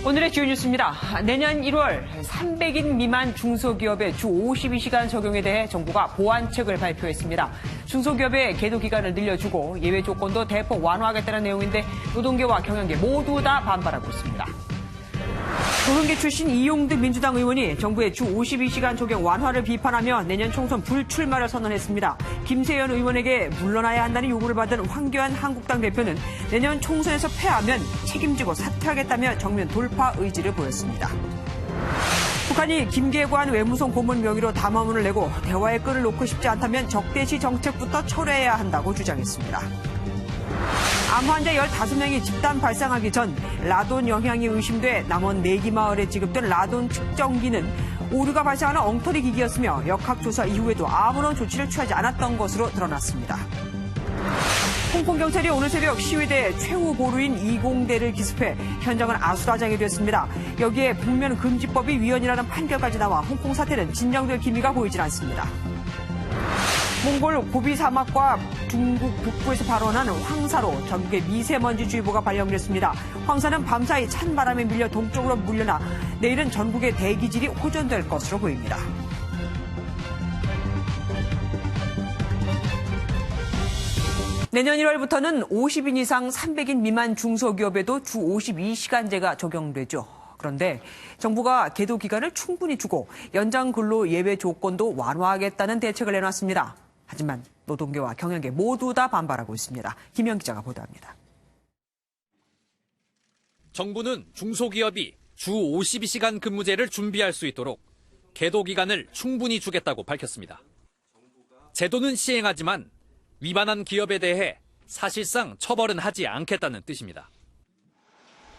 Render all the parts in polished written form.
오늘의 주요 뉴스입니다. 내년 1월 300인 미만 중소기업의 주 52시간 적용에 대해 정부가 보완책을 발표했습니다. 중소기업의 계도 기간을 늘려주고 예외 조건도 대폭 완화하겠다는 내용인데 노동계와 경영계 모두 다 반발하고 있습니다. 노동계 출신 이용득 민주당 의원이 정부의 주 52시간 적용 완화를 비판하며 내년 총선 불출마를 선언했습니다. 김세연 의원에게 물러나야 한다는 요구를 받은 황교안 한국당 대표는 내년 총선에서 패하면 책임지고 사퇴하겠다며 정면 돌파 의지를 보였습니다. 북한이 김계관 외무성 고문 명의로 담화문을 내고 대화의 끈을 놓고 싶지 않다면 적대시 정책부터 철회해야 한다고 주장했습니다. 암 환자 15명이 집단 발생하기 전 라돈 영향이 의심돼 남원 내기마을에 지급된 라돈 측정기는 오류가 발생하는 엉터리 기기였으며 역학조사 이후에도 아무런 조치를 취하지 않았던 것으로 드러났습니다. 홍콩 경찰이 오늘 새벽 시위대 최후 보루인 이공대를 기습해 현장은 아수라장이 됐습니다. 여기에 북면 금지법이 위헌이라는 판결까지 나와 홍콩 사태는 진정될 기미가 보이질 않습니다. 몽골 고비 사막과 중국 북부에서 발원한 황사로 전국에 미세먼지주의보가 발령됐습니다. 황사는 밤사이 찬 바람에 밀려 동쪽으로 물려나 내일은 전국의 대기질이 호전될 것으로 보입니다. 내년 1월부터는 50인 이상 300인 미만 중소기업에도 주 52시간제가 적용되죠. 그런데 정부가 계도 기간을 충분히 주고 연장 근로 예외 조건도 완화하겠다는 대책을 내놨습니다. 하지만 노동계와 경영계 모두 다 반발하고 있습니다. 김영 기자가 보도합니다. 정부는 중소기업이 주 52시간 근무제를 준비할 수 있도록 계도 기간을 충분히 주겠다고 밝혔습니다. 제도는 시행하지만 위반한 기업에 대해 사실상 처벌은 하지 않겠다는 뜻입니다.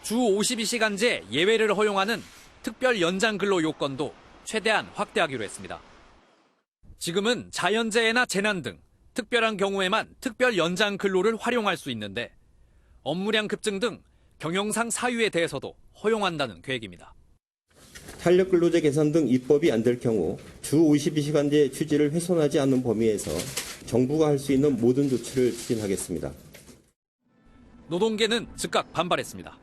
주 52시간제 예외를 허용하는 특별 연장 근로 요건도 최대한 확대하기로 했습니다. 지금은 자연재해나 재난 등 특별한 경우에만 특별 연장 근로를 활용할 수 있는데 업무량 급증 등 경영상 사유에 대해서도 허용한다는 계획입니다. 탄력근로제 개선 등 입법이 안 될 경우 주 52시간제 취지를 훼손하지 않는 범위에서 정부가 할 수 있는 모든 조치를 추진하겠습니다. 노동계는 즉각 반발했습니다.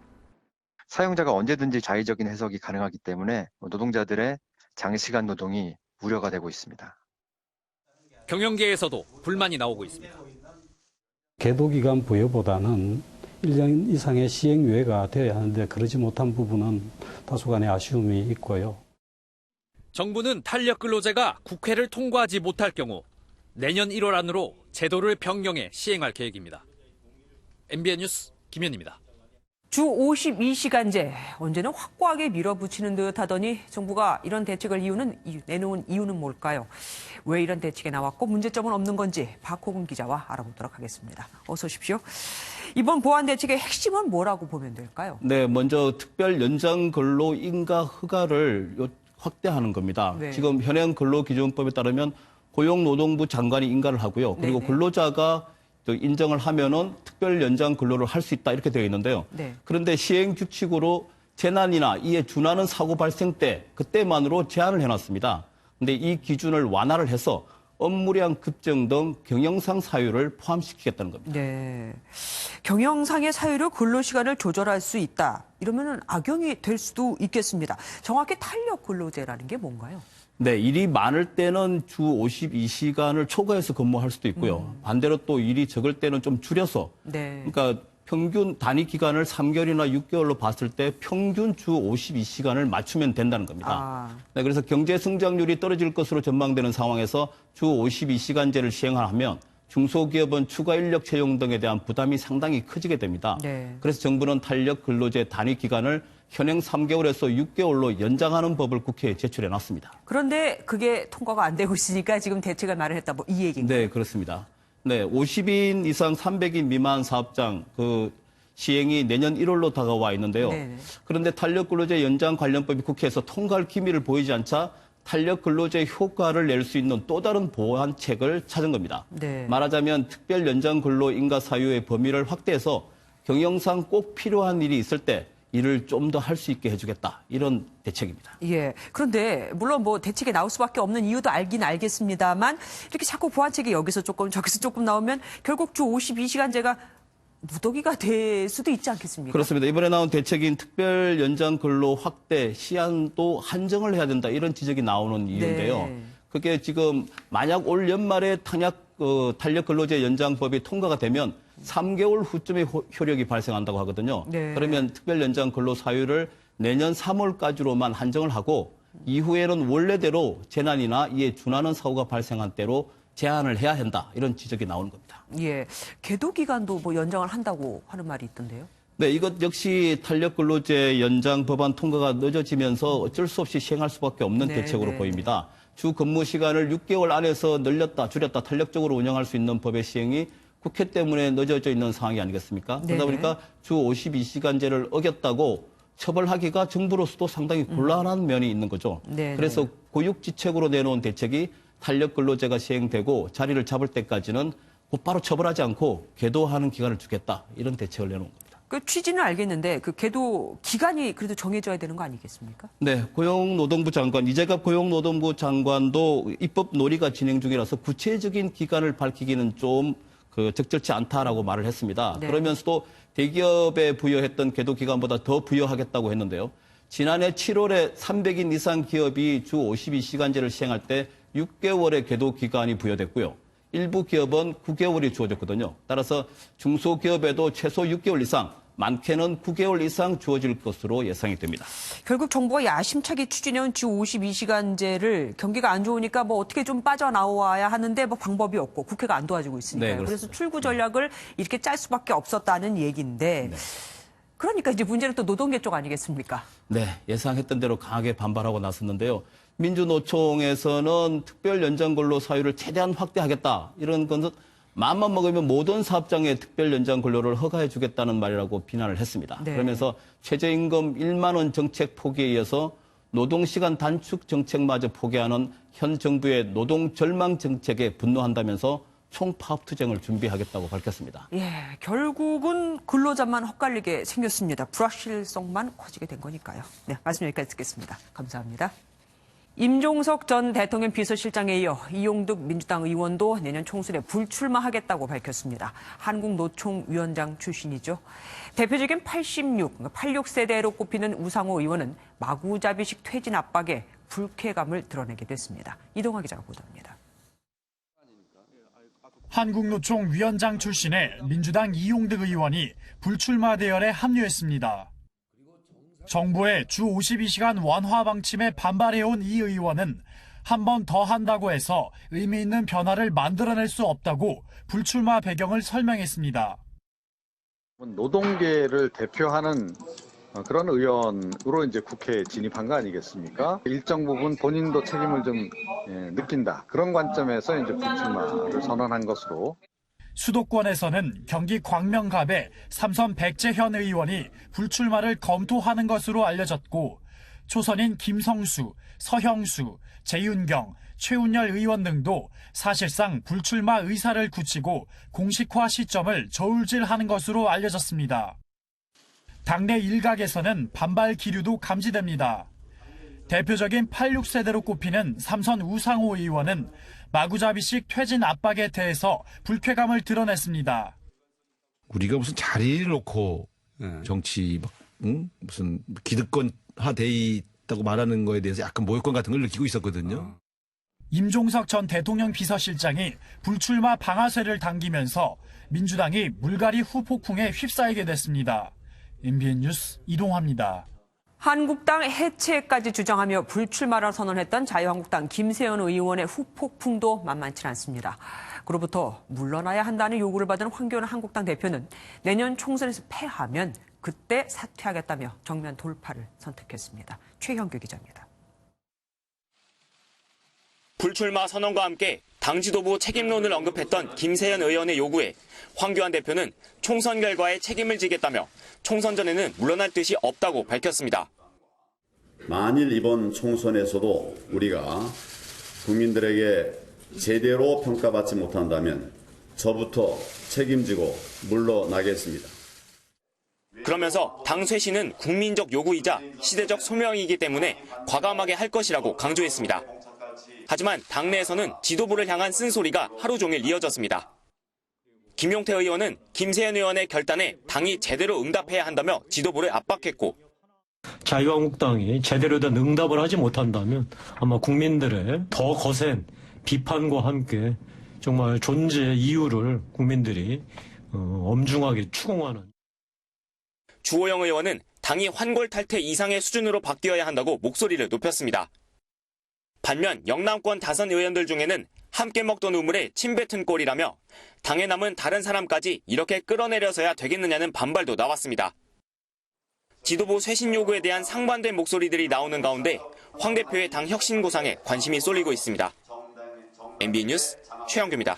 사용자가 언제든지 자의적인 해석이 가능하기 때문에 노동자들의 장시간 노동이 우려가 되고 있습니다. 경영계에서도 불만이 나오고 있습니다. 계도기간 부여보다는 1년 이상의 시행유예가 되어야 하는데 그러지 못한 부분은 다소간의 아쉬움이 있고요. 정부는 탄력근로제가 국회를 통과하지 못할 경우 내년 1월 안으로 제도를 변경해 시행할 계획입니다. MBN 뉴스 김현입니다. 주 52시간제 언제는 확고하게 밀어붙이는 듯 하더니 정부가 이런 대책을 내놓은 이유는 뭘까요? 왜 이런 대책이 나왔고 문제점은 없는 건지 박호근 기자와 알아보도록 하겠습니다. 어서 오십시오. 이번 보완 대책의 핵심은 뭐라고 보면 될까요? 네, 먼저 특별 연장 근로 인가 허가를 확대하는 겁니다. 네. 지금 현행 근로기준법에 따르면 고용노동부 장관이 인가를 하고요. 그리고 네네. 근로자가 인정을 하면은 특별 연장 근로를 할 수 있다 이렇게 되어 있는데요. 네. 그런데 시행 규칙으로 재난이나 이에 준하는 사고 발생 때 그때만으로 제한을 해놨습니다. 그런데 이 기준을 완화를 해서 업무량 급증 등 경영상 사유를 포함시키겠다는 겁니다. 네. 경영상의 사유로 근로시간을 조절할 수 있다. 이러면은 악용이 될 수도 있겠습니다. 정확히 탄력 근로제라는 게 뭔가요? 네, 일이 많을 때는 주 52시간을 초과해서 근무할 수도 있고요. 반대로 또 일이 적을 때는 좀 줄여서. 네. 그러니까 평균 단위 기간을 3개월이나 6개월로 봤을 때 평균 주 52시간을 맞추면 된다는 겁니다. 네, 그래서 경제 성장률이 떨어질 것으로 전망되는 상황에서 주 52시간제를 시행하면 중소기업은 추가 인력 채용 등에 대한 부담이 상당히 커지게 됩니다. 네. 그래서 정부는 탄력 근로제 단위 기간을 현행 3개월에서 6개월로 연장하는 법을 국회에 제출해놨습니다. 그런데 그게 통과가 안 되고 있으니까 지금 대책을 마련했다. 뭐 이 얘기인가요? 네, 그렇습니다. 네, 50인 이상 300인 미만 사업장 시행이 내년 1월로 다가와 있는데요. 네네. 그런데 탄력근로제 연장 관련법이 국회에서 통과할 기미를 보이지 않자 탄력근로제 효과를 낼 수 있는 또 다른 보완책을 찾은 겁니다. 네. 말하자면 특별 연장 근로 인가 사유의 범위를 확대해서 경영상 꼭 필요한 일이 있을 때 일을 좀 더 할 수 있게 해주겠다. 이런 대책입니다. 예. 그런데 물론 뭐 대책이 나올 수밖에 없는 이유도 알긴 알겠습니다만 이렇게 자꾸 보완책이 여기서 조금 저기서 조금 나오면 결국 주 52시간제가 무더기가 될 수도 있지 않겠습니까? 그렇습니다. 이번에 나온 대책인 특별 연장 근로 확대 시한도 한정을 해야 된다 이런 지적이 나오는 이유인데요. 네. 그게 지금 만약 올 연말에 탄력 근로제 연장법이 통과가 되면 3개월 후쯤에 효력이 발생한다고 하거든요. 네. 그러면 특별 연장 근로 사유를 내년 3월까지로만 한정을 하고 이후에는 원래대로 재난이나 이에 준하는 사고가 발생한 때로 제한을 해야 한다 이런 지적이 나오는 겁니다. 예, 계도 기간도 뭐 연장을 한다고 하는 말이 있던데요. 네, 이것 역시 탄력근로제 연장 법안 통과가 늦어지면서 어쩔 수 없이 시행할 수밖에 없는 네, 대책으로 네. 보입니다. 주 근무 시간을 6개월 안에서 늘렸다, 줄였다, 탄력적으로 운영할 수 있는 법의 시행이 국회 때문에 늦어져 있는 상황이 아니겠습니까? 네. 그러다 보니까 주 52시간제를 어겼다고 처벌하기가 정부로서도 상당히 곤란한 면이 있는 거죠. 네, 그래서 고육지책으로 내놓은 대책이 탄력근로제가 시행되고 자리를 잡을 때까지는 곧바로 처벌하지 않고 계도하는 기간을 주겠다 이런 대책을 내놓은 겁니다. 그 취지는 알겠는데 그 계도 기간이 그래도 정해져야 되는 거 아니겠습니까? 네, 고용노동부 장관, 이재갑 고용노동부 장관도 입법 논의가 진행 중이라서 구체적인 기간을 밝히기는 좀 적절치 않다라고 말을 했습니다. 네. 그러면서도 대기업에 부여했던 계도 기간보다 더 부여하겠다고 했는데요. 지난해 7월에 300인 이상 기업이 주 52시간제를 시행할 때 6개월의 계도 기간이 부여됐고요. 일부 기업은 9개월이 주어졌거든요. 따라서 중소기업에도 최소 6개월 이상, 많게는 9개월 이상 주어질 것으로 예상이 됩니다. 결국 정부가 야심차게 추진해온 주 52시간제를 경기가 안 좋으니까 뭐 어떻게 좀 빠져나와야 하는데 뭐 방법이 없고 국회가 안 도와주고 있으니까요. 네, 그래서 출구 전략을 이렇게 짤 수밖에 없었다는 얘기인데 그러니까 이제 문제는 또 노동계 쪽 아니겠습니까? 네, 예상했던 대로 강하게 반발하고 나섰는데요. 민주노총에서는 특별 연장 근로 사유를 최대한 확대하겠다. 이런 것은 마음만 먹으면 모든 사업장에 특별 연장 근로를 허가해 주겠다는 말이라고 비난을 했습니다. 네. 그러면서 최저임금 1만 원 정책 포기에 이어서 노동시간 단축 정책마저 포기하는 현 정부의 노동 절망 정책에 분노한다면서 총파업 투쟁을 준비하겠다고 밝혔습니다. 예, 결국은 근로자만 헛갈리게 생겼습니다. 불확실성만 커지게 된 거니까요. 네, 말씀 여기까지 듣겠습니다. 감사합니다. 임종석 전 대통령 비서실장에 이어 이용득 민주당 의원도 내년 총선에 불출마하겠다고 밝혔습니다. 한국노총위원장 출신이죠. 대표적인 86세대로 꼽히는 우상호 의원은 마구잡이식 퇴진 압박에 불쾌감을 드러내게 됐습니다. 이동화 기자가 보도합니다. 한국노총 위원장 출신의 민주당 이용득 의원이 불출마 대열에 합류했습니다. 정부의 주 52시간 완화 방침에 반발해온 이 의원은 한 번 더 한다고 해서 의미 있는 변화를 만들어낼 수 없다고 불출마 배경을 설명했습니다. 노동계를 대표하는 그런 의원으로 이제 국회에 진입한 거 아니겠습니까? 일정 부분 본인도 책임을 좀 느낀다. 그런 관점에서 이제 불출마를 선언한 것으로. 수도권에서는 경기 광명갑의 삼선 백재현 의원이 불출마를 검토하는 것으로 알려졌고 초선인 김성수, 서형수, 재윤경, 최운열 의원 등도 사실상 불출마 의사를 굳히고 공식화 시점을 저울질하는 것으로 알려졌습니다. 당내 일각에서는 반발 기류도 감지됩니다. 대표적인 86세대로 꼽히는 삼선 우상호 의원은 마구잡이식 퇴진 압박에 대해서 불쾌감을 드러냈습니다. 우리가 무슨 자리를 놓고 정치 무슨 기득권화돼 있다고 말하는 거에 대해서 약간 모욕감 같은 걸 느끼고 있었거든요. 임종석 전 대통령 비서실장이 불출마 방아쇠를 당기면서 민주당이 물갈이 후폭풍에 휩싸이게 됐습니다. MBN 뉴스 이동화입니다. 한국당 해체까지 주장하며 불출마를 선언했던 자유한국당 김세연 의원의 후폭풍도 만만치 않습니다. 그로부터 물러나야 한다는 요구를 받은 황교안 한국당 대표는 내년 총선에서 패하면 그때 사퇴하겠다며 정면 돌파를 선택했습니다. 최형규 기자입니다. 불출마 선언과 함께 당 지도부 책임론을 언급했던 김세연 의원의 요구에 황교안 대표는 총선 결과에 책임을 지겠다며 총선 전에는 물러날 뜻이 없다고 밝혔습니다. 만일 이번 총선에서도 우리가 국민들에게 제대로 평가받지 못한다면 저부터 책임지고 물러나겠습니다. 그러면서 당 쇄신은 국민적 요구이자 시대적 소명이기 때문에 과감하게 할 것이라고 강조했습니다. 하지만 당내에서는 지도부를 향한 쓴소리가 하루 종일 이어졌습니다. 김용태 의원은 김세현 의원의 결단에 당이 제대로 응답해야 한다며 지도부를 압박했고 자유한국당이 제대로 된 응답을 하지 못한다면 아마 국민들의 더 거센 비판과 함께 정말 존재 이유를 국민들이 엄중하게 추궁하는. 주호영 의원은 당이 환골탈태 이상의 수준으로 바뀌어야 한다고 목소리를 높였습니다. 반면 영남권 다선 의원들 중에는 함께 먹던 우물에 침 뱉은 꼴이라며 당에 남은 다른 사람까지 이렇게 끌어내려서야 되겠느냐는 반발도 나왔습니다. 지도부 쇄신 요구에 대한 상반된 목소리들이 나오는 가운데 황 대표의 당 혁신구상에 관심이 쏠리고 있습니다. MBN 뉴스 최영규입니다.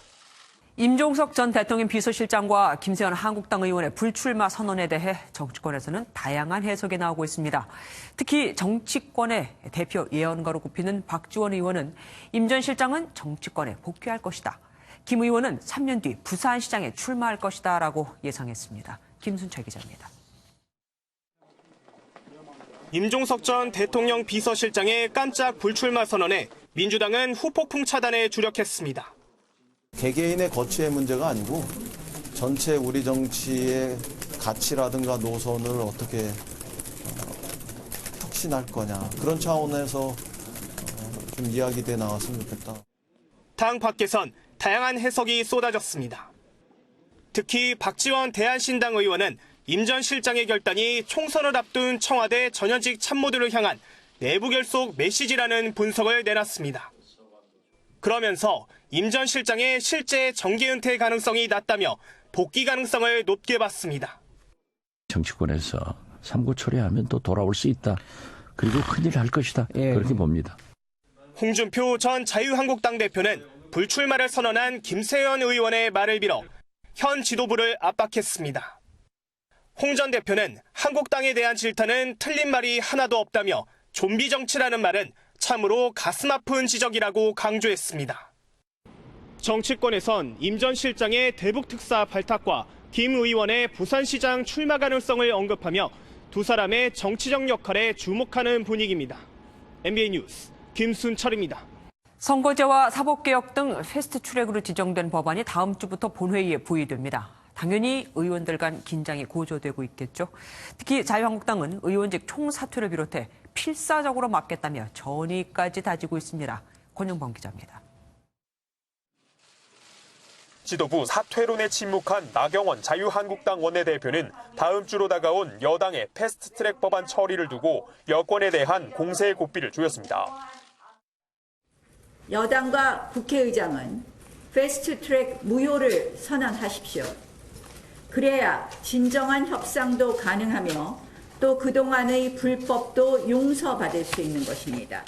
임종석 전 대통령 비서실장과 김세현 한국당 의원의 불출마 선언에 대해 정치권에서는 다양한 해석이 나오고 있습니다. 특히 정치권의 대표 예언가로 꼽히는 박지원 의원은 임 전 실장은 정치권에 복귀할 것이다. 김 의원은 3년 뒤 부산시장에 출마할 것이다라고 예상했습니다. 김순철 기자입니다. 임종석 전 대통령 비서실장의 깜짝 불출마 선언에 민주당은 후폭풍 차단에 주력했습니다. 개개인의 거취의 문제가 아니고 전체 우리 정치의 가치라든가 노선을 어떻게 혁신할 거냐 그런 차원에서 좀 이야기돼 나왔으면 좋겠다. 당 밖에선 다양한 해석이 쏟아졌습니다. 특히 박지원 대한신당 의원은 임 전 실장의 결단이 총선을 앞둔 청와대 전현직 참모들을 향한 내부 결속 메시지라는 분석을 내놨습니다. 그러면서 임 전 실장의 실제 정계 은퇴 가능성이 낮다며 복귀 가능성을 높게 봤습니다. 정치권에서 삼고 처리하면 또 돌아올 수 있다. 그리고 큰일 할 것이다. 그렇게 봅니다. 홍준표 전 자유한국당 대표는 불출마를 선언한 김세현 의원의 말을 빌어 현 지도부를 압박했습니다. 홍 전 대표는 한국당에 대한 질타는 틀린 말이 하나도 없다며 좀비 정치라는 말은 참으로 가슴 아픈 지적이라고 강조했습니다. 정치권에선 임 전 실장의 대북 특사 발탁과 김 의원의 부산시장 출마 가능성을 언급하며 두 사람의 정치적 역할에 주목하는 분위기입니다. MBN 뉴스 김순철입니다. 선거제와 사법개혁 등 패스트트랙으로 지정된 법안이 다음 주부터 본회의에 부의됩니다. 당연히 의원들 간 긴장이 고조되고 있겠죠. 특히 자유한국당은 의원직 총사퇴를 비롯해 필사적으로 막겠다며 전의까지 다지고 있습니다. 권영범 기자입니다. 지도부 사퇴론에 침묵한 나경원 자유한국당 원내대표는 다음 주로 다가온 여당의 패스트트랙 법안 처리를 두고 여권에 대한 공세의 고삐를 조였습니다. 여당과 국회의장은 패스트트랙 무효를 선언하십시오. 그래야 진정한 협상도 가능하며 또 그동안의 불법도 용서받을 수 있는 것입니다.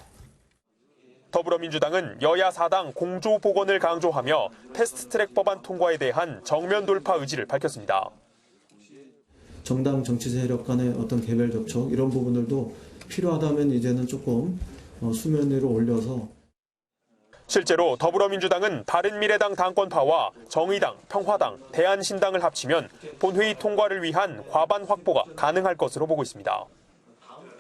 더불어민주당은 여야 4당 공조 복원을 강조하며 패스트트랙 법안 통과에 대한 정면 돌파 의지를 밝혔습니다. 정당 정치 세력 간의 어떤 개별 접촉 이런 부분들도 필요하다면 이제는 조금 수면 위로 올려서 실제로 더불어민주당은 바른미래당 당권파와 정의당, 평화당, 대한신당을 합치면 본회의 통과를 위한 과반 확보가 가능할 것으로 보고 있습니다.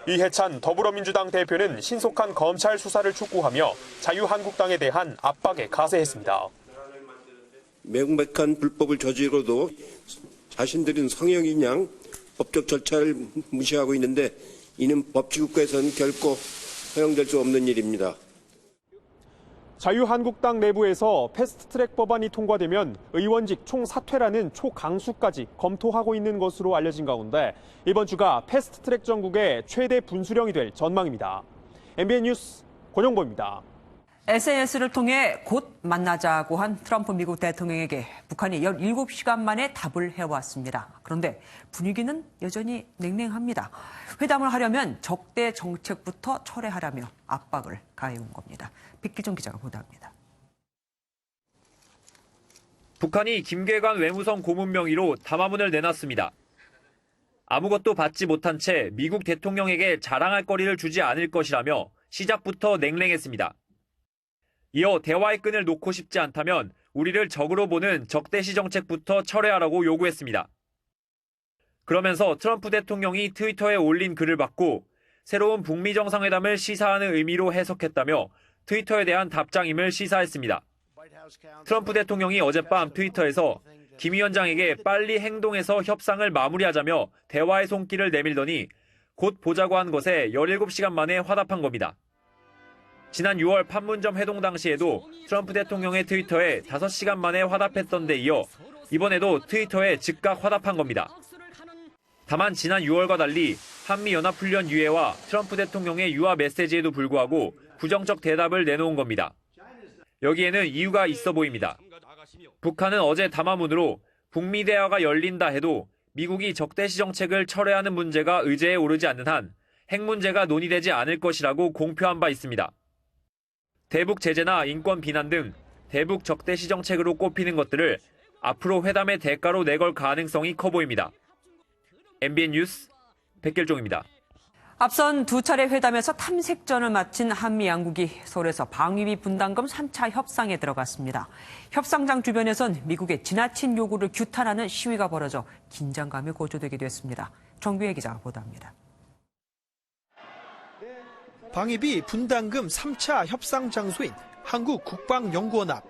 이해찬 더불어민주당 대표는 신속한 검찰 수사를 촉구하며 자유한국당에 대한 압박에 가세했습니다. 명백한 불법을 저지르고도 자신들은 성형인 양 법적 절차를 무시하고 있는데 이는 법치국가에서는 결코 허용될 수 없는 일입니다. 자유한국당 내부에서 패스트트랙 법안이 통과되면 의원직 총사퇴라는 초강수까지 검토하고 있는 것으로 알려진 가운데 이번 주가 패스트트랙 전국의 최대 분수령이 될 전망입니다. MBN 뉴스 권영보입니다. SNS를 통해 곧 만나자고 한 트럼프 미국 대통령에게 북한이 17시간 만에 답을 해왔습니다. 그런데 분위기는 여전히 냉랭합니다. 회담을 하려면 적대 정책부터 철회하라며 압박을 가해온 겁니다. 백기정 기자가 보도합니다. 북한이 김계관 외무성 고문 명의로 담화문을 내놨습니다. 아무것도 받지 못한 채 미국 대통령에게 자랑할 거리를 주지 않을 것이라며 시작부터 냉랭했습니다. 이어 대화의 끈을 놓고 싶지 않다면 우리를 적으로 보는 적대시 정책부터 철회하라고 요구했습니다. 그러면서 트럼프 대통령이 트위터에 올린 글을 받고 새로운 북미 정상회담을 시사하는 의미로 해석했다며 트위터에 대한 답장임을 시사했습니다. 트럼프 대통령이 어젯밤 트위터에서 김 위원장에게 빨리 행동해서 협상을 마무리하자며 대화의 손길을 내밀더니 곧 보자고 한 것에 17시간 만에 화답한 겁니다. 지난 6월 판문점 회동 당시에도 트럼프 대통령의 트위터에 5시간 만에 화답했던 데 이어 이번에도 트위터에 즉각 화답한 겁니다. 다만 지난 6월과 달리 한미연합훈련 유예와 트럼프 대통령의 유화 메시지에도 불구하고 부정적 대답을 내놓은 겁니다. 여기에는 이유가 있어 보입니다. 북한은 어제 담화문으로 북미 대화가 열린다 해도 미국이 적대시 정책을 철회하는 문제가 의제에 오르지 않는 한 핵 문제가 논의되지 않을 것이라고 공표한 바 있습니다. 대북 제재나 인권 비난 등 대북 적대시 정책으로 꼽히는 것들을 앞으로 회담의 대가로 내걸 가능성이 커 보입니다. MBN 뉴스 백길종입니다. 앞선 두 차례 회담에서 탐색전을 마친 한미 양국이 서울에서 방위비 분담금 3차 협상에 들어갔습니다. 협상장 주변에선 미국의 지나친 요구를 규탄하는 시위가 벌어져 긴장감이 고조되기도 했습니다. 정규혜 기자가 보도합니다. 방위비 분담금 3차 협상 장소인 한국국방연구원 앞.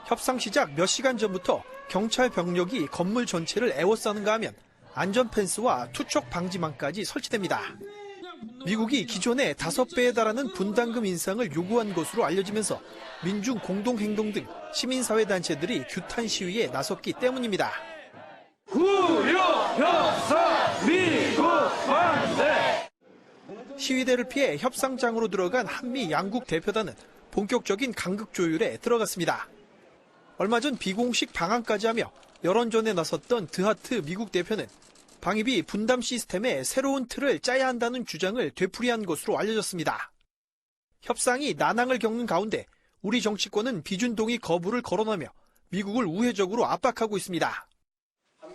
협상 시작 몇 시간 전부터 경찰 병력이 건물 전체를 에워싸는가 하면 안전 펜스와 투척 방지망까지 설치됩니다. 미국이 기존의 5배에 달하는 분담금 인상을 요구한 것으로 알려지면서 민중 공동행동 등 시민사회단체들이 규탄 시위에 나섰기 때문입니다. 구요협상 미국 반대! 시위대를 피해 협상장으로 들어간 한미 양국 대표단은 본격적인 간극 조율에 들어갔습니다. 얼마 전 비공식 방한까지 하며 여론전에 나섰던 드하트 미국 대표는 방위비 분담 시스템의 새로운 틀을 짜야 한다는 주장을 되풀이한 것으로 알려졌습니다. 협상이 난항을 겪는 가운데 우리 정치권은 비준 동의 거부를 거론하며 미국을 우회적으로 압박하고 있습니다.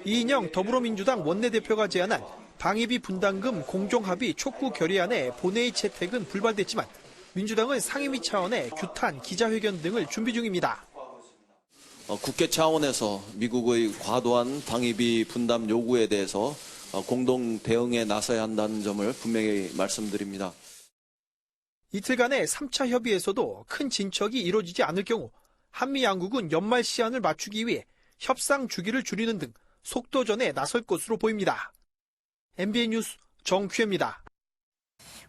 이인영 더불어민주당 원내대표가 제안한 방위비 분담금 공정합의 촉구 결의안의 본회의 채택은 불발됐지만 민주당은 상임위 차원의 규탄, 기자회견 등을 준비 중입니다. 국회 차원에서 미국의 과도한 방위비 분담 요구에 대해서 공동 대응에 나서야 한다는 점을 분명히 말씀드립니다. 이틀간의 3차 협의에서도 큰 진척이 이루어지지 않을 경우 한미 양국은 연말 시한을 맞추기 위해 협상 주기를 줄이는 등 속도전에 나설 것으로 보입니다. MBN 뉴스 정규혜입니다.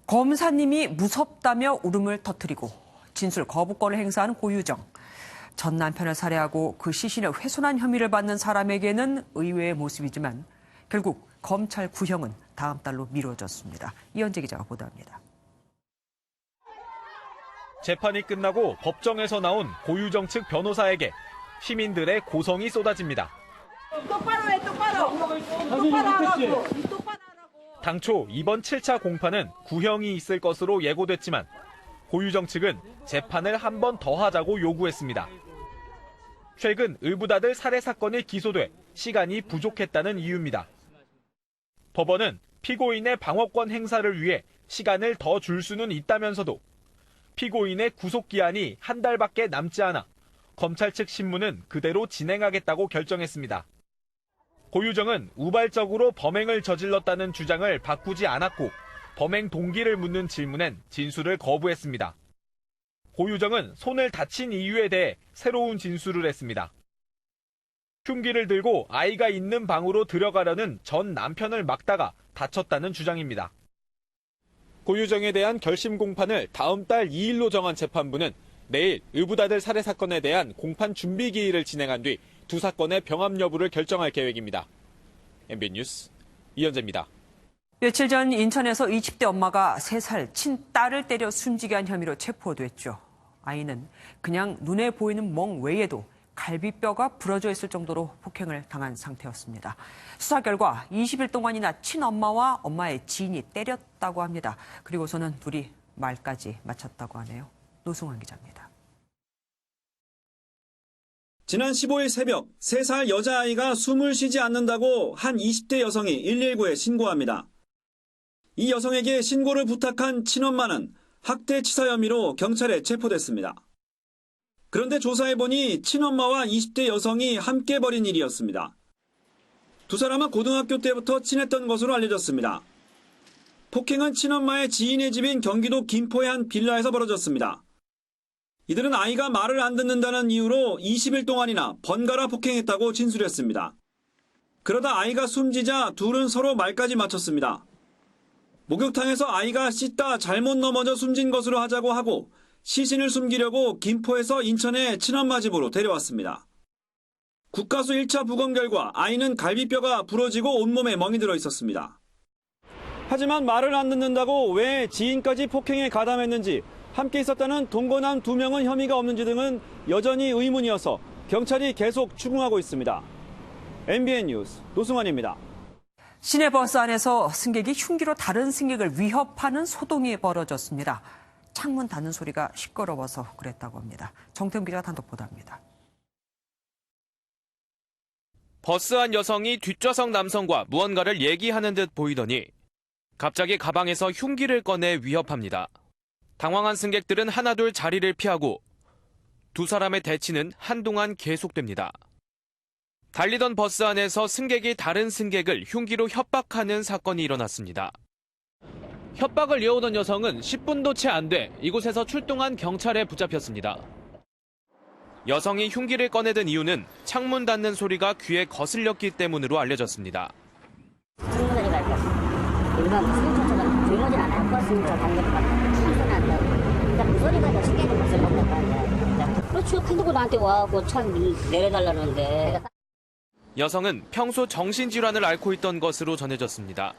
검사님이 무섭다며 울음을 터뜨리고 진술 거부권을 행사하는 고유정. 전 남편을 살해하고 그 시신을 훼손한 혐의를 받는 사람에게는 의외의 모습이지만 결국 검찰 구형은 다음 달로 미뤄졌습니다. 이현재 기자가 보도합니다. 재판이 끝나고 법정에서 나온 고유정 측 변호사에게 시민들의 고성이 쏟아집니다. 똑바로 해, 똑바로. 똑바로 하라고. 당초 이번 7차 공판은 구형이 있을 것으로 예고됐지만 고유정 측은 재판을 한 번 더 하자고 요구했습니다. 최근 의붓아들 살해 사건이 기소돼 시간이 부족했다는 이유입니다. 법원은 피고인의 방어권 행사를 위해 시간을 더 줄 수는 있다면서도 피고인의 구속기한이 한 달밖에 남지 않아 검찰 측 신문은 그대로 진행하겠다고 결정했습니다. 고유정은 우발적으로 범행을 저질렀다는 주장을 바꾸지 않았고 범행 동기를 묻는 질문엔 진술을 거부했습니다. 고유정은 손을 다친 이유에 대해 새로운 진술을 했습니다. 흉기를 들고 아이가 있는 방으로 들어가려는 전 남편을 막다가 다쳤다는 주장입니다. 고유정에 대한 결심 공판을 다음 달 2일로 정한 재판부는 내일 의붓아들 살해 사건에 대한 공판 준비 기일을 진행한 뒤 두 사건의 병합 여부를 결정할 계획입니다. MBN 뉴스 이현재입니다. 며칠 전 인천에서 20대 엄마가 3살 친딸을 때려 숨지게 한 혐의로 체포됐죠. 아이는 그냥 눈에 보이는 멍 외에도 갈비뼈가 부러져 있을 정도로 폭행을 당한 상태였습니다. 수사 결과 20일 동안이나 친엄마와 엄마의 지인이 때렸다고 합니다. 그리고서는 둘이 말까지 마쳤다고 하네요. 노승환 기자입니다. 지난 15일 새벽 3살 여자아이가 숨을 쉬지 않는다고 한 20대 여성이 119에 신고합니다. 이 여성에게 신고를 부탁한 친엄마는 학대치사 혐의로 경찰에 체포됐습니다. 그런데 조사해보니 친엄마와 20대 여성이 함께 벌인 일이었습니다. 두 사람은 고등학교 때부터 친했던 것으로 알려졌습니다. 폭행은 친엄마의 지인의 집인 경기도 김포의 한 빌라에서 벌어졌습니다. 이들은 아이가 말을 안 듣는다는 이유로 20일 동안이나 번갈아 폭행했다고 진술했습니다. 그러다 아이가 숨지자 둘은 서로 말까지 맞췄습니다. 목욕탕에서 아이가 씻다 잘못 넘어져 숨진 것으로 하자고 하고 시신을 숨기려고 김포에서 인천의 친엄마집으로 데려왔습니다. 국가수 1차 부검 결과 아이는 갈비뼈가 부러지고 온몸에 멍이 들어 있었습니다. 하지만 말을 안 듣는다고 왜 지인까지 폭행에 가담했는지, 함께 있었다는 동거남 2명은 혐의가 없는지 등은 여전히 의문이어서 경찰이 계속 추궁하고 있습니다. MBN 뉴스 노승환입니다. 시내버스 안에서 승객이 흉기로 다른 승객을 위협하는 소동이 벌어졌습니다. 창문 닫는 소리가 시끄러워서 그랬다고 합니다. 정태훈 기자가 단독 보도합니다. 버스 안 여성이 뒷좌석 남성과 무언가를 얘기하는 듯 보이더니 갑자기 가방에서 흉기를 꺼내 위협합니다. 당황한 승객들은 하나둘 자리를 피하고 두 사람의 대치는 한동안 계속됩니다. 달리던 버스 안에서 승객이 다른 승객을 흉기로 협박하는 사건이 일어났습니다. 협박을 이어오던 여성은 10분도 채 안 돼 이곳에서 출동한 경찰에 붙잡혔습니다. 여성이 흉기를 꺼내든 이유는 창문 닫는 소리가 귀에 거슬렸기 때문으로 알려졌습니다. 창문이 밟고 일반 승용차가 조용하지 않아요. 버스 인도가 당겨서 소리 난다고. 그러니까 그 소리가 더 신기한 것을 못할 거 아니야. 그렇죠. 근데 나한테 와갖고 참 내려달라는데. 여성은 평소 정신질환을 앓고 있던 것으로 전해졌습니다.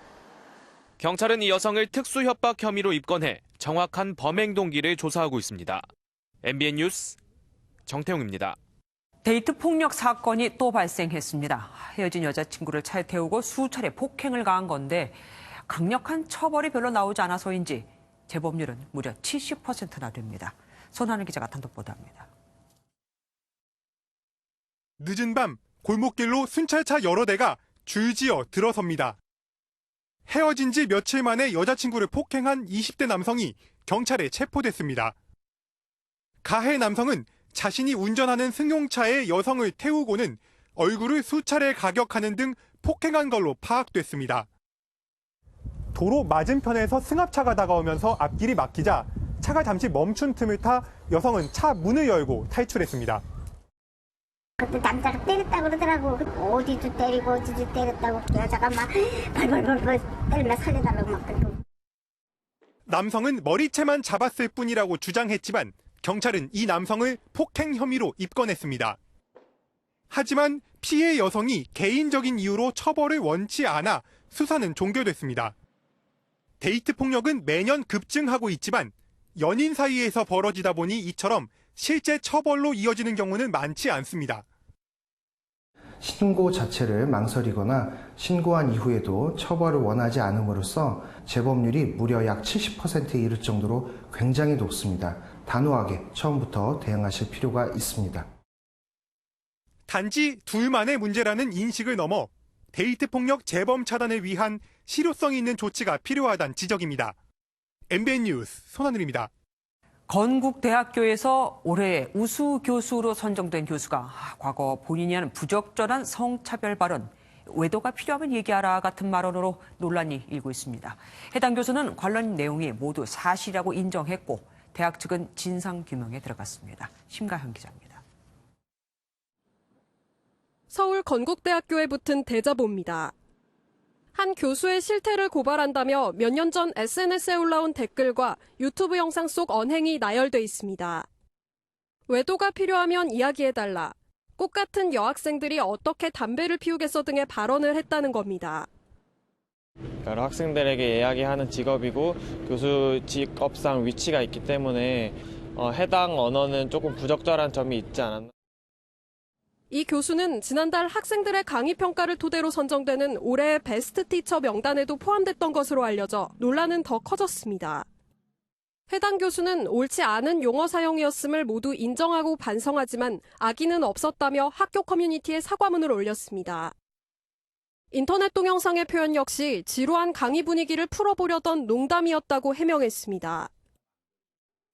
경찰은 이 여성을 특수협박 혐의로 입건해 정확한 범행 동기를 조사하고 있습니다. MBN 뉴스 정태웅입니다. 데이트 폭력 사건이 또 발생했습니다. 헤어진 여자친구를 차에 태우고 수차례 폭행을 가한 건데 강력한 처벌이 별로 나오지 않아서인지 재범률은 무려 70%나 됩니다. 손하는 기자가 단독 보도합니다. 늦은 밤 골목길로 순찰차 여러 대가 줄지어 들어섭니다. 헤어진 지 며칠 만에 여자친구를 폭행한 20대 남성이 경찰에 체포됐습니다. 가해 남성은 자신이 운전하는 승용차에 여성을 태우고는 얼굴을 수차례 가격하는 등 폭행한 걸로 파악됐습니다. 도로 맞은편에서 승합차가 다가오면서 앞길이 막히자 차가 잠시 멈춘 틈을 타 여성은 차 문을 열고 탈출했습니다. 그때 남자가 때렸다고 그러더라고. 어디도 때리고 어디도 때렸다고. 여자가 막 발발발발 때리며 살려달라고 막 그러고. 남성은 머리채만 잡았을 뿐이라고 주장했지만 경찰은 이 남성을 폭행 혐의로 입건했습니다. 하지만 피해 여성이 개인적인 이유로 처벌을 원치 않아 수사는 종결됐습니다. 데이트 폭력은 매년 급증하고 있지만 연인 사이에서 벌어지다 보니 이처럼 실제 처벌로 이어지는 경우는 많지 않습니다. 신고 자체를 망설이거나 신고한 이후에도 처벌을 원하지 않음으로써 재범률이 무려 약 70%에 이를 정도로 굉장히 높습니다. 단호하게 처음부터 대응하실 필요가 있습니다. 단지 둘만의 문제라는 인식을 넘어 데이트 폭력 재범 차단을 위한 실효성 있는 조치가 필요하다는 지적입니다. MBN 뉴스 손하늘입니다. 건국대학교에서 올해 우수 교수로 선정된 교수가 과거 본인이 하는 부적절한 성차별 발언, 외도가 필요하면 얘기하라 같은 발언으로 논란이 일고 있습니다. 해당 교수는 관련 내용이 모두 사실이라고 인정했고 대학 측은 진상규명에 들어갔습니다. 심가현 기자입니다. 서울 건국대학교에 붙은 대자보입니다. 한 교수의 실태를 고발한다며 몇 년 전 SNS에 올라온 댓글과 유튜브 영상 속 언행이 나열돼 있습니다. 외도가 필요하면 이야기해달라. 꽃 같은 여학생들이 어떻게 담배를 피우겠어 등의 발언을 했다는 겁니다. 여러 학생들에게 이야기하는 직업이고 교수 직업상 위치가 있기 때문에 해당 언어는 조금 부적절한 점이 있지 않았나. 이 교수는 지난달 학생들의 강의 평가를 토대로 선정되는 올해의 베스트 티처 명단에도 포함됐던 것으로 알려져 논란은 더 커졌습니다. 해당 교수는 옳지 않은 용어 사용이었음을 모두 인정하고 반성하지만 악의는 없었다며 학교 커뮤니티에 사과문을 올렸습니다. 인터넷 동영상의 표현 역시 지루한 강의 분위기를 풀어보려던 농담이었다고 해명했습니다.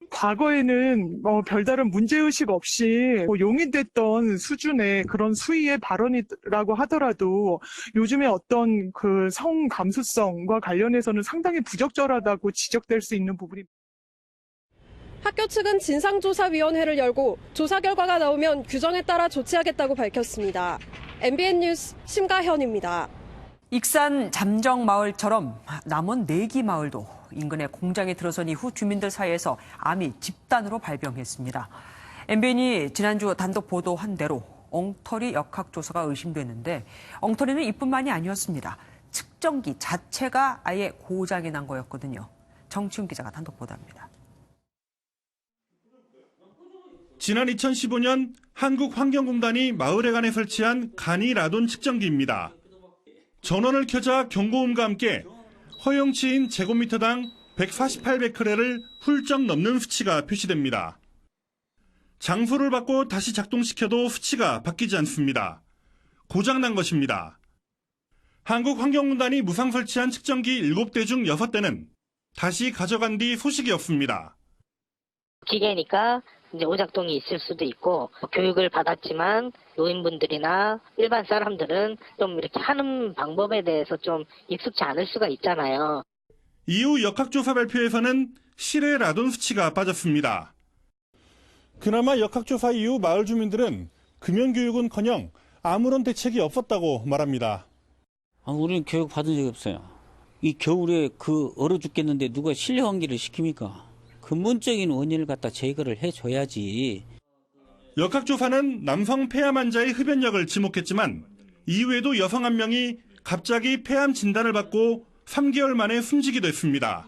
과거에는 별다른 문제의식 없이 용인됐던 수준의 그런 수위의 발언이라고 하더라도 요즘에 어떤 그 성 감수성과 관련해서는 상당히 부적절하다고 지적될 수 있는 부분입니다. 학교 측은 진상조사위원회를 열고 조사 결과가 나오면 규정에 따라 조치하겠다고 밝혔습니다. MBN 뉴스 심가현입니다. 익산 잠정마을처럼 남원 내기마을도 인근의 공장에 들어선 이후 주민들 사이에서 암이 집단으로 발병했습니다. MBN이 지난주 단독 보도한 대로 엉터리 역학조사가 의심되는데 엉터리는 이뿐만이 아니었습니다. 측정기 자체가 아예 고장이 난 거였거든요. 정치훈 기자가 단독 보도합니다. 지난 2015년 한국환경공단이 마을회관에 설치한 간이 라돈 측정기입니다. 전원을 켜자 경고음과 함께 허용치인 제곱미터당 148베크렐을 훌쩍 넘는 수치가 표시됩니다. 장소를 바꿔 다시 작동시켜도 수치가 바뀌지 않습니다. 고장난 것입니다. 한국환경공단이 무상 설치한 측정기 7대 중 6대는 다시 가져간 뒤 소식이 없습니다. 기계니까 이제 오작동이 있을 수도 있고 교육을 받았지만 노인분들이나 일반 사람들은 좀 이렇게 하는 방법에 대해서 좀 익숙치 않을 수가 있잖아요. 이후 역학조사 발표에서는 실외 라돈 수치가 빠졌습니다. 그나마 역학조사 이후 마을 주민들은 금연교육은커녕 아무런 대책이 없었다고 말합니다. 우리는 교육 받은 적이 없어요. 이 겨울에 얼어 죽겠는데 누가 실내 환기를 시킵니까? 근본적인 원인을 갖다 제거를 해줘야지. 역학조사는 남성 폐암 환자의 흡연력을 지목했지만 이후에도 여성 한 명이 갑자기 폐암 진단을 받고 3개월 만에 숨지기도 했습니다.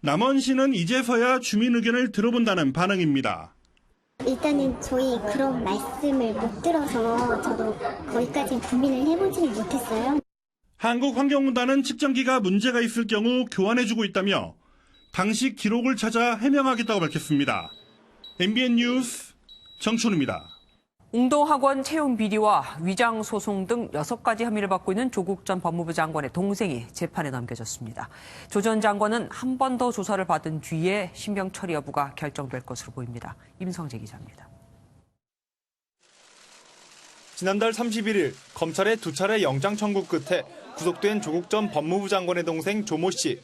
남원시는 이제서야 주민 의견을 들어본다는 반응입니다. 일단은 저희 그런 말씀을 못 들어서 저도 거기까지 고민을 해보지는 못했어요. 한국환경공단은 측정기가 문제가 있을 경우 교환해주고 있다며 당시 기록을 찾아 해명하겠다고 밝혔습니다. MBN 뉴스 정춘우입니다. 웅동학원 채용 비리와 위장 소송 등 6가지 혐의를 받고 있는 조국 전 법무부 장관의 동생이 재판에 넘겨졌습니다. 조 전 장관은 한 번 더 조사를 받은 뒤에 신병 처리 여부가 결정될 것으로 보입니다. 임성재 기자입니다. 지난달 31일 검찰의 2차례 영장 청구 끝에 구속된 조국 전 법무부 장관의 동생 조모 씨.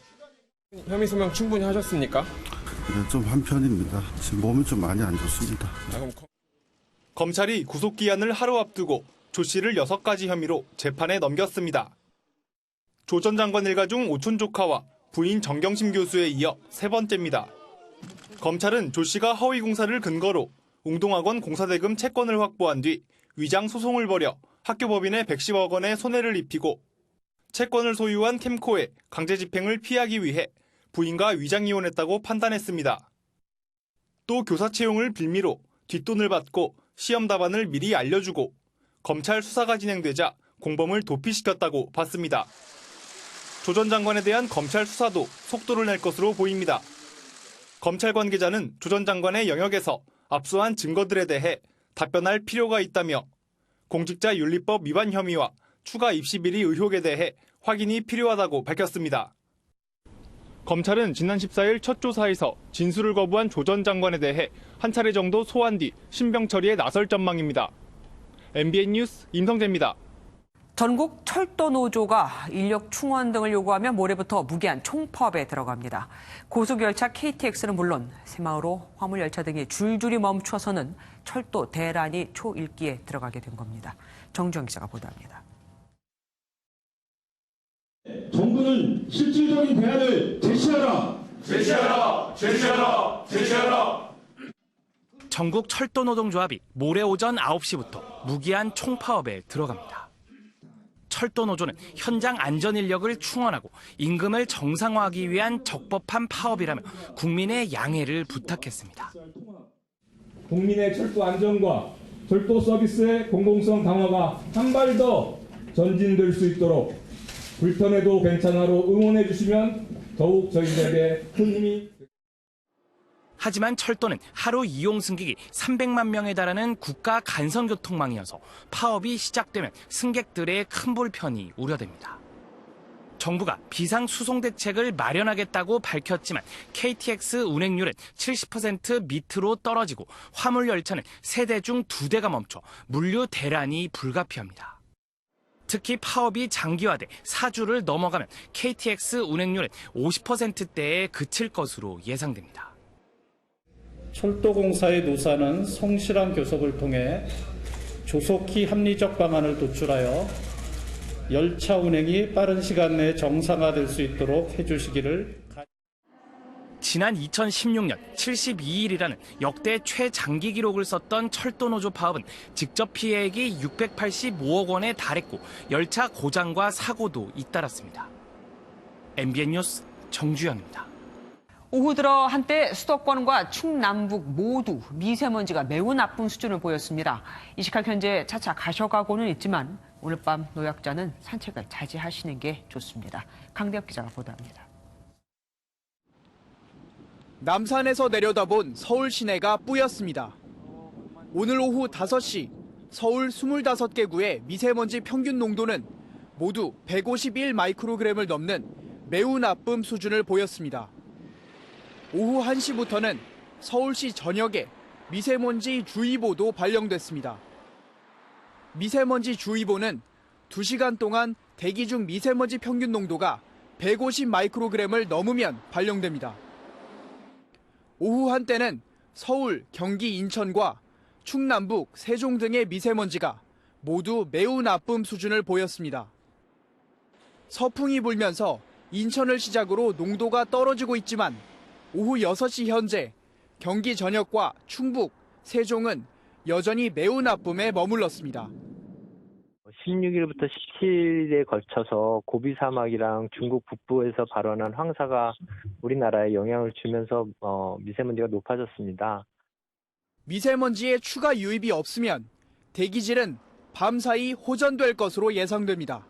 혐의 소명 충분히 하셨습니까? 네, 좀 한편입니다. 지금 몸이 좀 많이 안 좋습니다. 검찰이 구속기한을 하루 앞두고 조 씨를 6가지 혐의로 재판에 넘겼습니다. 조 전 장관 일가 중 오촌 조카와 부인 정경심 교수에 이어 3번째입니다. 검찰은 조 씨가 허위 공사를 근거로 웅동학원 공사대금 채권을 확보한 뒤 위장 소송을 벌여 학교법인에 110억 원의 손해를 입히고 채권을 소유한 캠코의 강제 집행을 피하기 위해 부인과 위장 이혼했다고 판단했습니다. 또 교사 채용을 빌미로 뒷돈을 받고 시험 답안을 미리 알려주고 검찰 수사가 진행되자 공범을 도피시켰다고 봤습니다. 조 전 장관에 대한 검찰 수사도 속도를 낼 것으로 보입니다. 검찰 관계자는 조 전 장관의 영역에서 압수한 증거들에 대해 답변할 필요가 있다며 공직자윤리법 위반 혐의와 추가 입시 비리 의혹에 대해 확인이 필요하다고 밝혔습니다. 검찰은 지난 14일 첫 조사에서 진술을 거부한 조 전 장관에 대해 한 차례 정도 소환 뒤 신병 처리에 나설 전망입니다. MBN 뉴스 임성재입니다. 전국 철도 노조가 인력 충원 등을 요구하며 모레부터 무기한 총파업에 들어갑니다. 고속열차 KTX는 물론 새마을호, 화물열차 등이 줄줄이 멈춰서는 철도 대란이 초일기에 들어가게 된 겁니다. 정주영 기자가 보도합니다. 정부는 실질적인 대안을 제시하라! 제시하라! 제시하라! 제시하라! 전국 철도노동조합이 모레 오전 9시부터 무기한 총파업에 들어갑니다. 철도노조는 현장 안전인력을 충원하고 임금을 정상화하기 위한 적법한 파업이라며 국민의 양해를 부탁했습니다. 국민의 철도 안전과 철도 서비스의 공공성 강화가 한 발 더 전진될 수 있도록 불편해도 괜찮아로 응원해 주시면 더욱 저희들에게 큰 힘이. 하지만 철도는 하루 이용 승객이 300만 명에 달하는 국가 간선교통망이어서 파업이 시작되면 승객들의 큰 불편이 우려됩니다. 정부가 비상수송 대책을 마련하겠다고 밝혔지만 KTX 운행률은 70% 밑으로 떨어지고 화물열차는 3대 중 2대가 멈춰 물류 대란이 불가피합니다. 특히 파업이 장기화돼 4주를 넘어가면 KTX 운행률은 50%대에 그칠 것으로 예상됩니다. 철도공사의 노사는 성실한 교섭을 통해 조속히 합리적 방안을 도출하여 열차 운행이 빠른 시간 내에 정상화될 수 있도록 해주시기를. 지난 2016년 72일이라는 역대 최장기 기록을 썼던 철도노조 파업은 직접 피해액이 685억 원에 달했고 열차 고장과 사고도 잇따랐습니다. MBN 뉴스 정주영입니다. 오후 들어 한때 수도권과 충남북 모두 미세먼지가 매우 나쁜 수준을 보였습니다. 이 시각 현재 차차 가셔가고는 있지만 오늘 밤 노약자는 산책을 자제하시는 게 좋습니다. 강대엽 기자가 보도합니다. 남산에서 내려다본 서울 시내가 뿌였습니다. 오늘 오후 5시 서울 25개 구의 미세먼지 평균 농도는 모두 151 마이크로그램을 넘는 매우 나쁨 수준을 보였습니다. 오후 1시부터는 서울시 전역에 미세먼지 주의보도 발령됐습니다. 미세먼지 주의보는 2시간 동안 대기 중 미세먼지 평균 농도가 150 마이크로그램을 넘으면 발령됩니다. 오후 한때는 서울, 경기, 인천과 충남북, 세종 등의 미세먼지가 모두 매우 나쁨 수준을 보였습니다. 서풍이 불면서 인천을 시작으로 농도가 떨어지고 있지만 오후 6시 현재 경기 전역과 충북, 세종은 여전히 매우 나쁨에 머물렀습니다. 16일부터 17일에 걸쳐서 고비 사막이랑 중국 북부에서 발원한 황사가 우리나라에 영향을 주면서 미세먼지가 높아졌습니다. 미세먼지의 추가 유입이 없으면 대기질은 밤사이 호전될 것으로 예상됩니다.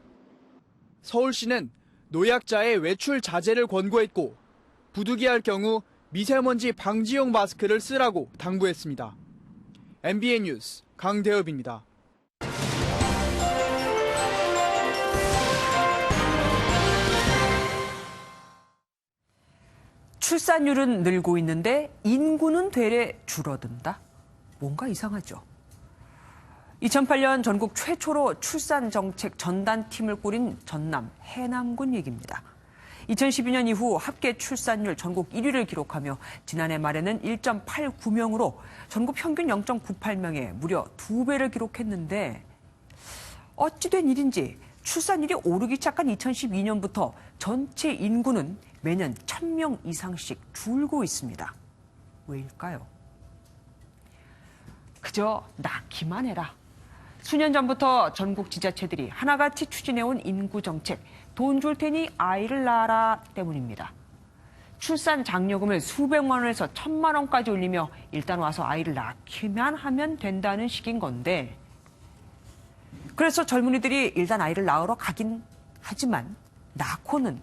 서울시는 노약자의 외출 자제를 권고했고 부득이할 경우 미세먼지 방지용 마스크를 쓰라고 당부했습니다. MBN 뉴스 강대엽입니다. 출산율은 늘고 있는데 인구는 되레 줄어든다? 뭔가 이상하죠. 2008년 전국 최초로 출산정책 전단팀을 꾸린 전남 해남군 얘기입니다. 2012년 이후 합계 출산율 전국 1위를 기록하며 지난해 말에는 1.89명으로 전국 평균 0.98명에 무려 2배를 기록했는데 어찌된 일인지 출산율이 오르기 시작한 2012년부터 전체 인구는 매년 1,000명 이상씩 줄고 있습니다. 왜일까요? 그저 낳기만 해라. 수년 전부터 전국 지자체들이 하나같이 추진해온 인구정책, 돈 줄 테니 아이를 낳아라 때문입니다. 출산 장려금을 수백만 원에서 1,000만 원까지 올리며 일단 와서 아이를 낳기만 하면 된다는 식인 건데 그래서 젊은이들이 일단 아이를 낳으러 가긴 하지만 낳고는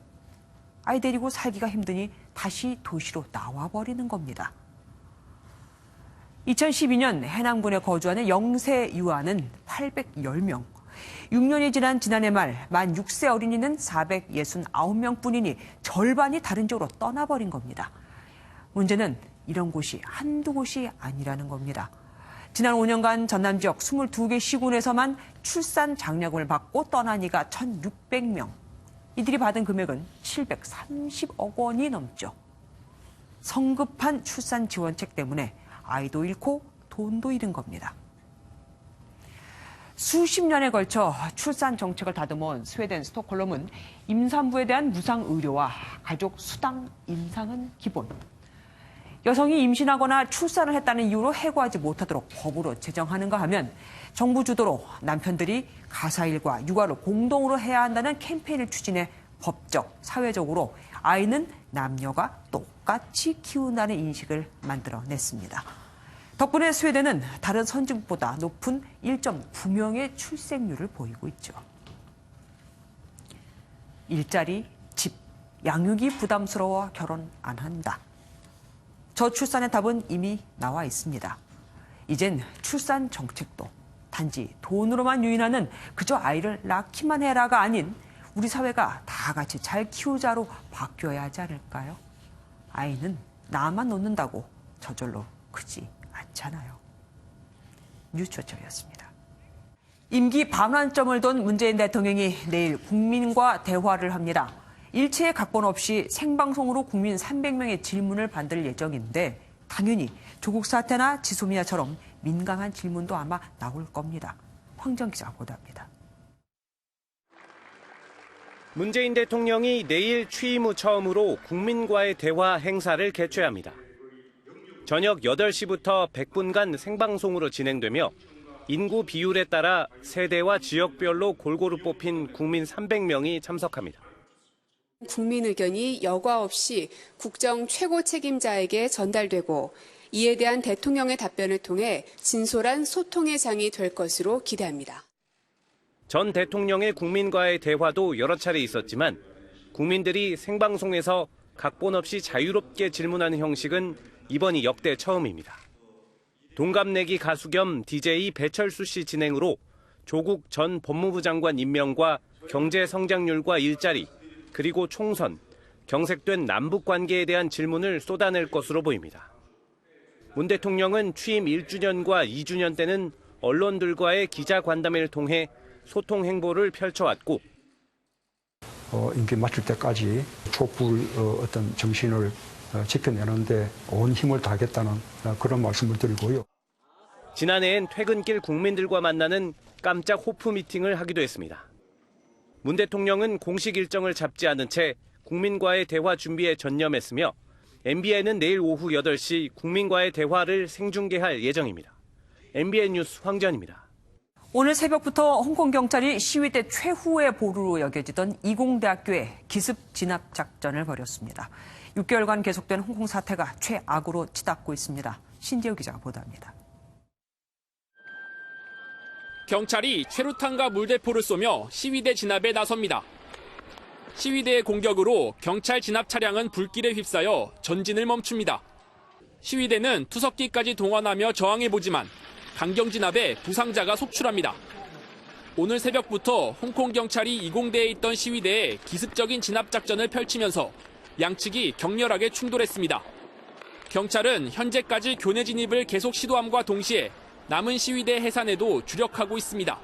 아이 데리고 살기가 힘드니 다시 도시로 나와버리는 겁니다. 2012년 해남군에 거주하는 영세 유아는 810명, 6년이 지난 지난해 말 만 6세 어린이는 469명뿐이니 절반이 다른 쪽으로 떠나버린 겁니다. 문제는 이런 곳이 한두 곳이 아니라는 겁니다. 지난 5년간 전남 지역 22개 시군에서만 출산 장려금을 받고 떠난 이가 1,600명. 이들이 받은 금액은 730억 원이 넘죠. 성급한 출산 지원책 때문에 아이도 잃고 돈도 잃은 겁니다. 수십 년에 걸쳐 출산 정책을 다듬어온 스웨덴 스톡홀름은 임산부에 대한 무상 의료와 가족 수당 인상은 기본. 여성이 임신하거나 출산을 했다는 이유로 해고하지 못하도록 법으로 제정하는가 하면 정부 주도로 남편들이 가사일과 육아를 공동으로 해야 한다는 캠페인을 추진해 법적, 사회적으로 아이는 남녀가 똑같이 키운다는 인식을 만들어냈습니다. 덕분에 스웨덴은 다른 선진국보다 높은 1.9명의 출생률을 보이고 있죠. 일자리, 집, 양육이 부담스러워 결혼 안 한다. 저출산의 답은 이미 나와 있습니다. 이젠 출산 정책도 단지 돈으로만 유인하는 그저 아이를 낳기만 해라가 아닌 우리 사회가 다 같이 잘 키우자로 바뀌어야 하지 않을까요? 아이는 나만 놓는다고 저절로 크지 않잖아요. 뉴스초점이었습니다. 임기 반환점을 둔 문재인 대통령이 내일 국민과 대화를 합니다. 일체의 각본 없이 생방송으로 국민 300명의 질문을 받을 예정인데 당연히 조국 사태나 지소미아처럼 민감한 질문도 아마 나올 겁니다. 황정 기자가 보도합니다. 문재인 대통령이 내일 취임 후 처음으로 국민과의 대화 행사를 개최합니다. 저녁 8시부터 100분간 생방송으로 진행되며 인구 비율에 따라 세대와 지역별로 골고루 뽑힌 국민 300명이 참석합니다. 국민 의견이 여과 없이 국정 최고 책임자에게 전달되고 이에 대한 대통령의 답변을 통해 진솔한 소통의 장이 될 것으로 기대합니다. 전 대통령의 국민과의 대화도 여러 차례 있었지만 국민들이 생방송에서 각본 없이 자유롭게 질문하는 형식은 이번이 역대 처음입니다. 동갑내기 가수 겸 DJ 배철수 씨 진행으로 조국 전 법무부 장관 임명과 경제 성장률과 일자리, 그리고 총선, 경색된 남북 관계에 대한 질문을 쏟아낼 것으로 보입니다. 문 대통령은 취임 1주년과 2주년 때는 언론들과의 기자간담회를 통해 소통 행보를 펼쳐왔고 임기 마칠 때까지 촛불 어떤 정신을 지켜내는데 온 힘을 다하겠다는 그런 말씀을 드리고요. 지난해엔 퇴근길 국민들과 만나는 깜짝 호프 미팅을 하기도 했습니다. 문 대통령은 공식 일정을 잡지 않은 채 국민과의 대화 준비에 전념했으며 MBN은 내일 오후 8시 국민과의 대화를 생중계할 예정입니다. MBN 뉴스 황전입니다. 오늘 새벽부터 홍콩 경찰이 시위 때 최후의 보루로 여겨지던 이공대학교에 기습 진압 작전을 벌였습니다. 6개월간 계속된 홍콩 사태가 최악으로 치닫고 있습니다. 신재우 기자가 보도합니다. 경찰이 최루탄과 물대포를 쏘며 시위대 진압에 나섭니다. 시위대의 공격으로 경찰 진압 차량은 불길에 휩싸여 전진을 멈춥니다. 시위대는 투석기까지 동원하며 저항해보지만 강경 진압에 부상자가 속출합니다. 오늘 새벽부터 홍콩 경찰이 이공대에 있던 시위대에 기습적인 진압 작전을 펼치면서 양측이 격렬하게 충돌했습니다. 경찰은 현재까지 교내 진입을 계속 시도함과 동시에 남은 시위대 해산에도 주력하고 있습니다.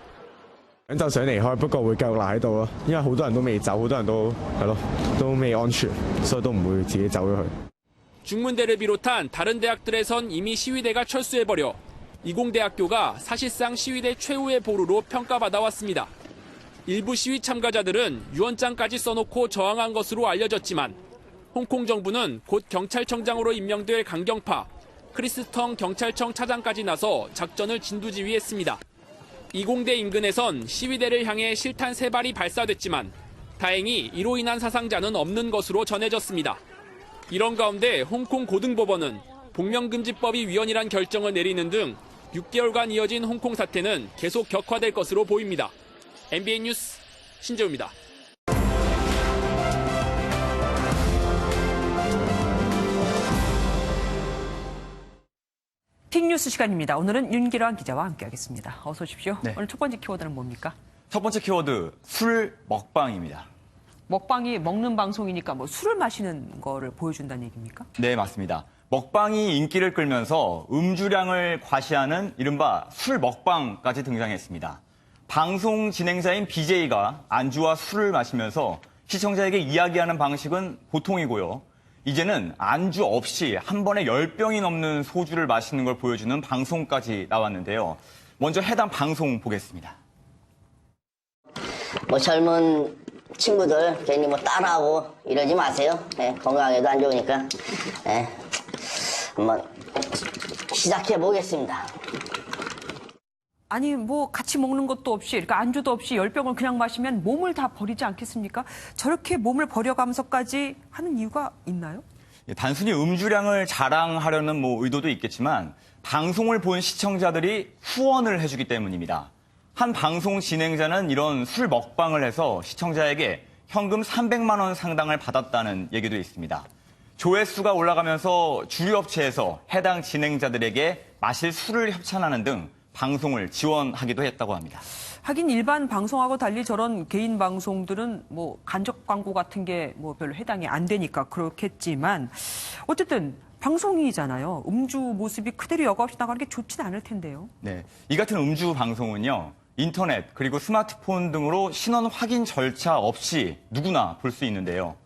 想就想離開，不過會繼續留喺度咯，因為好多人都未走，好多人都係咯，都未安全，所以都唔會自己走咗去。 중문대를 비롯한 다른 대학들에선 이미 시위대가 철수해버려 이공대학교가 사실상 시위대 최후의 보루로 평가받아왔습니다. 일부 시위 참가자들은 유언장까지 써놓고 저항한 것으로 알려졌지만 홍콩 정부는 곧 경찰청장으로 임명될 강경파 크리스텅 경찰청 차장까지 나서 작전을 진두지휘했습니다. 이공대 인근에선 시위대를 향해 실탄 3발이 발사됐지만 다행히 이로 인한 사상자는 없는 것으로 전해졌습니다. 이런 가운데 홍콩 고등법원은 복면금지법이 위헌이란 결정을 내리는 등 6개월간 이어진 홍콩 사태는 계속 격화될 것으로 보입니다. MBN 뉴스 신재우입니다. 빅뉴스 시간입니다. 오늘은 윤기랑 기자와 함께하겠습니다. 어서 오십시오. 네. 오늘 첫 번째 키워드는 뭡니까? 첫 번째 키워드, 술 먹방입니다. 먹방이 먹는 방송이니까 뭐 술을 마시는 거를 보여준다는 얘기입니까? 네, 맞습니다. 먹방이 인기를 끌면서 음주량을 과시하는 이른바 술 먹방까지 등장했습니다. 방송 진행자인 BJ가 안주와 술을 마시면서 시청자에게 이야기하는 방식은 보통이고요. 이제는 안주 없이 한 번에 10병이 넘는 소주를 마시는 걸 보여주는 방송까지 나왔는데요. 먼저 해당 방송 보겠습니다. 뭐 젊은 친구들 괜히 뭐 따라하고 이러지 마세요. 네, 건강에도 안 좋으니까. 네, 한번 시작해 보겠습니다. 아니 뭐 같이 먹는 것도 없이 그러니까 안주도 없이 10병을 그냥 마시면 몸을 다 버리지 않겠습니까? 저렇게 몸을 버려가면서까지 하는 이유가 있나요? 단순히 음주량을 자랑하려는 뭐 의도도 있겠지만 방송을 본 시청자들이 후원을 해주기 때문입니다. 한 방송 진행자는 이런 술 먹방을 해서 시청자에게 현금 300만 원 상당을 받았다는 얘기도 있습니다. 조회수가 올라가면서 주류 업체에서 해당 진행자들에게 마실 술을 협찬하는 등 방송을 지원하기도 했다고 합니다. 하긴 일반 방송하고 달리 저런 개인 방송들은 뭐 간접 광고 같은 게 뭐 별로 해당이 안 되니까 그렇겠지만 어쨌든 방송이잖아요. 음주 모습이 그대로 여과 없이 나가는 게 좋지는 않을 텐데요. 네, 이 같은 음주 방송은요. 인터넷 그리고 스마트폰 등으로 신원 확인 절차 없이 누구나 볼 수 있는데요.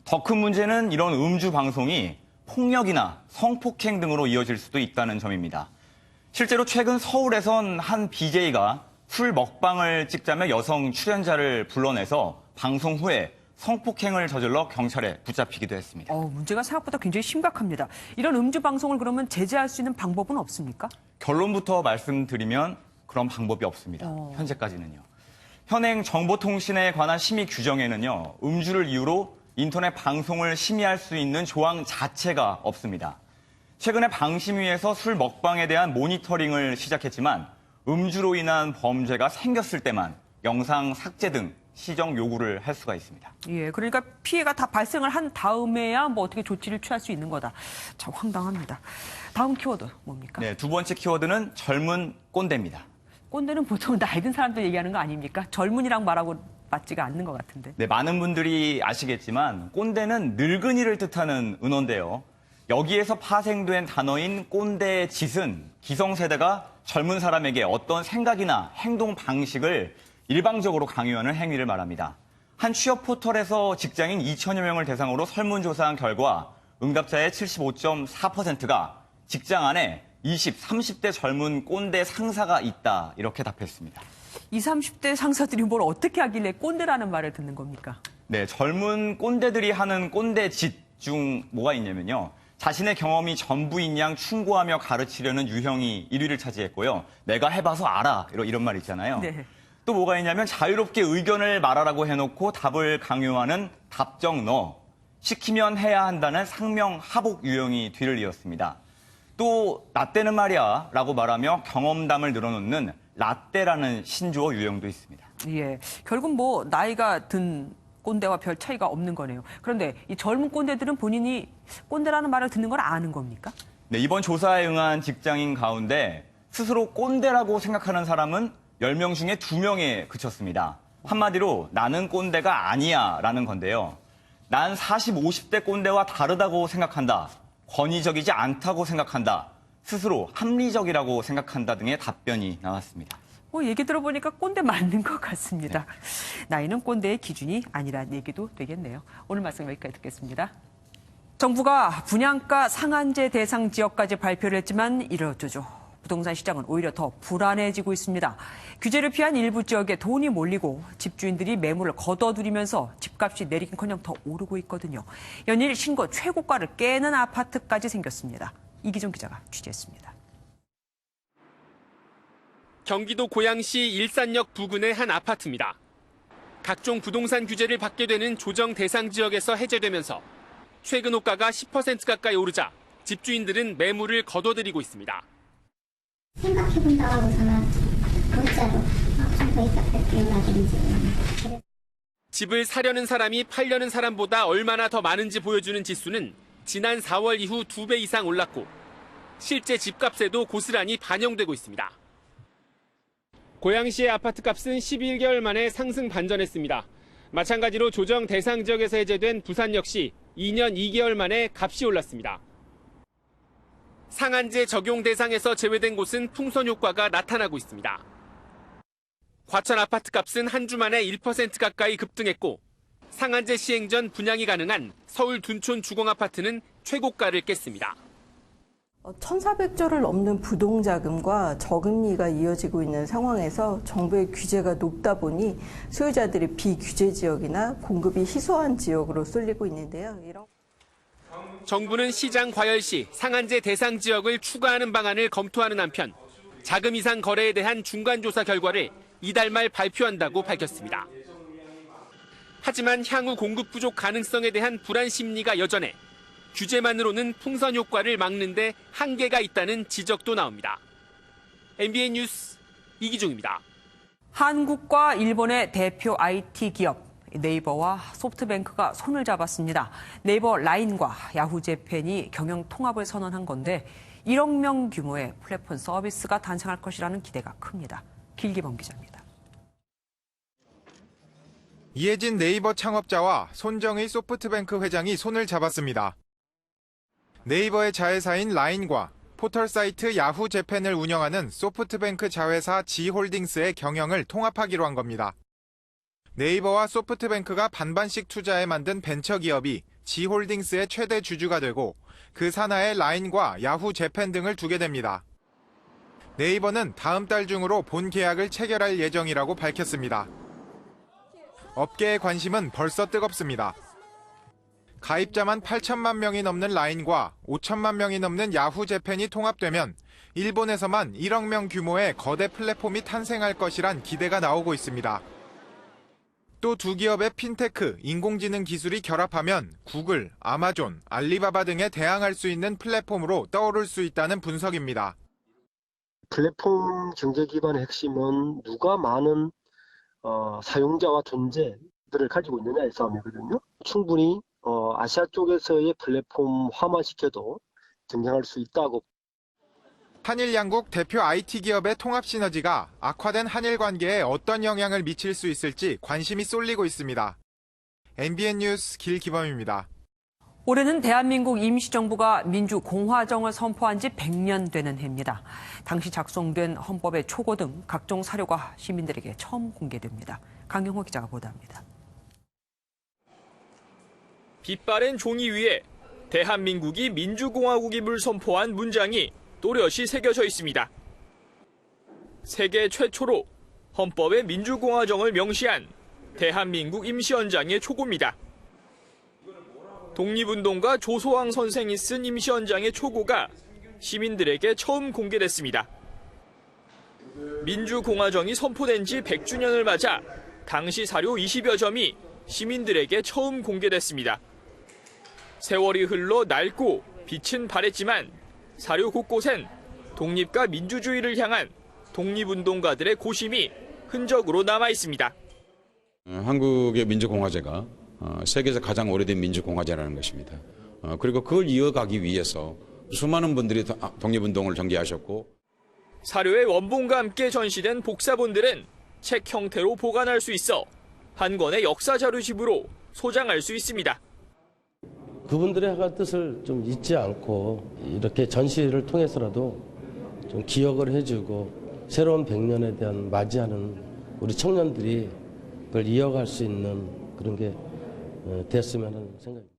더 큰 문제는 이런 음주 방송이 폭력이나 성폭행 등으로 이어질 수도 있다는 점입니다. 실제로 최근 서울에선 한 BJ가 술 먹방을 찍자며 여성 출연자를 불러내서 방송 후에 성폭행을 저질러 경찰에 붙잡히기도 했습니다. 문제가 생각보다 굉장히 심각합니다. 이런 음주 방송을 그러면 제재할 수 있는 방법은 없습니까? 결론부터 말씀드리면 그런 방법이 없습니다. 현재까지는요. 현행 정보통신에 관한 심의 규정에는요. 음주를 이유로 인터넷 방송을 심의할 수 있는 조항 자체가 없습니다. 최근에 방심위에서 술 먹방에 대한 모니터링을 시작했지만 음주로 인한 범죄가 생겼을 때만 영상 삭제 등 시정 요구를 할 수가 있습니다. 예, 그러니까 피해가 다 발생을 한 다음에야 뭐 어떻게 조치를 취할 수 있는 거다. 참 황당합니다. 다음 키워드 뭡니까? 네, 두 번째 키워드는 젊은 꼰대입니다. 꼰대는 보통 나이 든 사람들 얘기하는 거 아닙니까? 젊은이랑 말하고 맞지가 않는 것 같은데. 네, 많은 분들이 아시겠지만 꼰대는 늙은이를 뜻하는 은어인데요. 여기에서 파생된 단어인 꼰대의 짓은 기성세대가 젊은 사람에게 어떤 생각이나 행동 방식을 일방적으로 강요하는 행위를 말합니다. 한 취업 포털에서 직장인 2천여 명을 대상으로 설문조사한 결과 응답자의 75.4%가 직장 안에 20, 30대 젊은 꼰대 상사가 있다 이렇게 답했습니다. 20, 30대 상사들이 뭘 어떻게 하길래 꼰대라는 말을 듣는 겁니까? 네, 젊은 꼰대들이 하는 꼰대 짓 중 뭐가 있냐면요. 자신의 경험이 전부인 양 충고하며 가르치려는 유형이 1위를 차지했고요. 내가 해봐서 알아 이런 말 있잖아요. 네. 또 뭐가 있냐면 자유롭게 의견을 말하라고 해놓고 답을 강요하는 답정 너, 시키면 해야 한다는 상명하복 유형이 뒤를 이었습니다. 또 라떼는 말이야 라고 말하며 경험담을 늘어놓는 라떼라는 신조어 유형도 있습니다. 예, 결국 뭐 나이가 든 꼰대와 별 차이가 없는 거네요. 그런데 이 젊은 꼰대들은 본인이 꼰대라는 말을 듣는 걸 아는 겁니까? 네, 이번 조사에 응한 직장인 가운데 스스로 꼰대라고 생각하는 사람은 10명 중에 2명에 그쳤습니다. 한마디로 나는 꼰대가 아니야 라는 건데요. 난 40, 50대 꼰대와 다르다고 생각한다. 권위적이지 않다고 생각한다. 스스로 합리적이라고 생각한다 등의 답변이 나왔습니다. 얘기 들어보니까 꼰대 맞는 것 같습니다. 네. 나이는 꼰대의 기준이 아니란 얘기도 되겠네요. 오늘 말씀 여기까지 듣겠습니다. 정부가 분양가 상한제 대상 지역까지 발표를 했지만 이러저러 부동산 시장은 오히려 더 불안해지고 있습니다. 규제를 피한 일부 지역에 돈이 몰리고 집주인들이 매물을 걷어들이면서 집값이 내리긴커녕 더 오르고 있거든요. 연일 신고 최고가를 깨는 아파트까지 생겼습니다. 이기종 기자가 취재했습니다. 경기도 고양시 일산역 부근의 한 아파트입니다. 각종 부동산 규제를 받게 되는 조정 대상 지역에서 해제되면서 최근 호가가 10% 가까이 오르자 집주인들은 매물을 거둬들이고 있습니다. 생각해본다고 하고서는 문자로 좀더 이따 연락인지. 집을 사려는 사람이 팔려는 사람보다 얼마나 더 많은지 보여주는 지수는 지난 4월 이후 2배 이상 올랐고 실제 집값에도 고스란히 반영되고 있습니다. 고양시의 아파트값은 11개월 만에 상승 반전했습니다. 마찬가지로 조정 대상 지역에서 해제된 부산 역시 2년 2개월 만에 값이 올랐습니다. 상한제 적용 대상에서 제외된 곳은 풍선 효과가 나타나고 있습니다. 과천 아파트값은 한 주 만에 1% 가까이 급등했고 상한제 시행 전 분양이 가능한 서울 둔촌 주공아파트는 최고가를 깼습니다. 1,400조를 넘는 부동자금과 저금리가 이어지고 있는 상황에서 정부의 규제가 높다 보니 소유자들이 비규제 지역이나 공급이 희소한 지역으로 쏠리고 있는데요. 정부는 시장 과열 시 상한제 대상 지역을 추가하는 방안을 검토하는 한편 자금 이상 거래에 대한 중간조사 결과를 이달 말 발표한다고 밝혔습니다. 하지만 향후 공급 부족 가능성에 대한 불안 심리가 여전해 규제만으로는 풍선 효과를 막는 데 한계가 있다는 지적도 나옵니다. MBN 뉴스 이기종입니다. 한국과 일본의 대표 IT 기업 네이버와 소프트뱅크가 손을 잡았습니다. 네이버 라인과 야후 재팬이 경영 통합을 선언한 건데 1억 명 규모의 플랫폼 서비스가 탄생할 것이라는 기대가 큽니다. 길기범 기자입니다. 이해진 네이버 창업자와 손정의 소프트뱅크 회장이 손을 잡았습니다. 네이버의 자회사인 라인과 포털 사이트 야후 재팬을 운영하는 소프트뱅크 자회사 지홀딩스의 경영을 통합하기로 한 겁니다. 네이버와 소프트뱅크가 반반씩 투자해 만든 벤처기업이 지홀딩스의 최대 주주가 되고 그 산하에 라인과 야후 재팬 등을 두게 됩니다. 네이버는 다음 달 중으로 본 계약을 체결할 예정이라고 밝혔습니다. 업계의 관심은 벌써 뜨겁습니다. 가입자만 8천만 명이 넘는 라인과 5천만 명이 넘는 야후 재팬이 통합되면 일본에서만 1억 명 규모의 거대 플랫폼이 탄생할 것이란 기대가 나오고 있습니다. 또 두 기업의 핀테크, 인공지능 기술이 결합하면 구글, 아마존, 알리바바 등에 대항할 수 있는 플랫폼으로 떠오를 수 있다는 분석입니다. 플랫폼 경제 기반의 핵심은 누가 많은 사용자와 존재들을 가지고 있느냐의 싸움이거든요. 충분히 아시아 쪽에서의 플랫폼화시켜도 경쟁할 수 있다고. 한일 양국 대표 IT 기업의 통합 시너지가 악화된 한일 관계에 어떤 영향을 미칠 수 있을지 관심이 쏠리고 있습니다. MBN 뉴스 길기범입니다. 올해는 대한민국 임시정부가 민주공화정을 선포한 지 100년 되는 해입니다. 당시 작성된 헌법의 초고 등 각종 사료가 시민들에게 처음 공개됩니다. 강영호 기자가 보도합니다. 빛바랜 종이 위에 대한민국이 민주공화국임을 선포한 문장이 또렷이 새겨져 있습니다. 세계 최초로 헌법에 민주공화정을 명시한 대한민국 임시헌장의 초고입니다. 독립운동가 조소왕 선생이 쓴 임시헌장의 초고가 시민들에게 처음 공개됐습니다. 민주공화정이 선포된 지 100주년을 맞아 당시 사료 20여 점이 시민들에게 처음 공개됐습니다. 세월이 흘러 낡고 빛은 바랬지만 사료 곳곳엔 독립과 민주주의를 향한 독립운동가들의 고심이 흔적으로 남아 있습니다. 한국의 민주공화제가 세계에서 가장 오래된 민주공화제라는 것입니다. 그리고 그걸 이어가기 위해서 수많은 분들이 독립운동을 전개하셨고, 사료의 원본과 함께 전시된 복사본들은 책 형태로 보관할 수 있어 한 권의 역사 자료집으로 소장할 수 있습니다. 그분들의 뜻을 좀 잊지 않고 이렇게 전시를 통해서라도 좀 기억을 해주고 새로운 100년에 대한 맞이하는 우리 청년들이 그걸 이어갈 수 있는 그런 게 됐으면 하는 생각입니다.